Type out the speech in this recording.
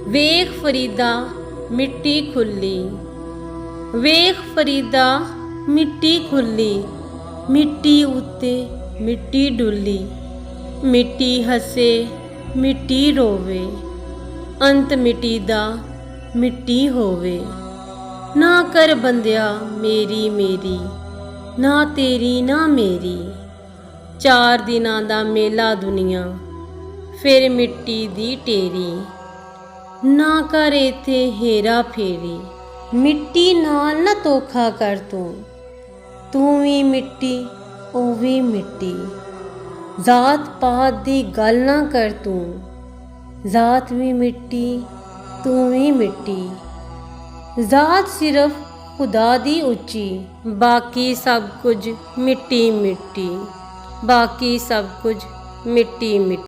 ਵੇਖ ਫਰੀਦਾ ਮਿੱਟੀ ਖੁੱਲੀ, ਵੇਖ ਫਰੀਦਾ ਮਿੱਟੀ ਖੁੱਲੀ, ਮਿੱਟੀ ਉੱਤੇ ਮਿੱਟੀ ਡੁੱਲੀ, ਮਿੱਟੀ ਹੱਸੇ ਮਿੱਟੀ ਰੋਵੇ, ਅੰਤ ਮਿੱਟੀ ਦਾ ਮਿੱਟੀ ਹੋਵੇ। ਨਾ ਕਰ ਬੰਦਿਆ ਮੇਰੀ ਮੇਰੀ, ਨਾ ਤੇਰੀ ਨਾ ਮੇਰੀ, 4 ਦਿਨਾਂ ਦਾ ਮੇਲਾ ਦੁਨੀਆ ਫਿਰ ਮਿੱਟੀ ਦੀ ਢੇਰੀ। ਨਾ ਕਰ ਇੱਥੇ ਹੇਰਾ ਫੇਰੀ, ਮਿੱਟੀ ਨਾਲ ਨਾ ਧੋਖਾ ਕਰ ਤੂੰ ਵੀ ਮਿੱਟੀ ਉਹ ਵੀ ਮਿੱਟੀ। ਜ਼ਾਤ ਪਾਤ ਦੀ ਗੱਲ ਨਾ ਕਰ ਤੂੰ, ਜ਼ਾਤ ਵੀ ਮਿੱਟੀ ਤੂੰ ਵੀ ਮਿੱਟੀ। ਜ਼ਾਤ ਸਿਰਫ ਖੁਦਾ ਦੀ ਉੱਚੀ, ਬਾਕੀ ਸਭ ਕੁਝ ਮਿੱਟੀ ਮਿੱਟੀ, ਬਾਕੀ ਸਭ ਕੁਝ ਮਿੱਟੀ ਮਿੱਟੀ।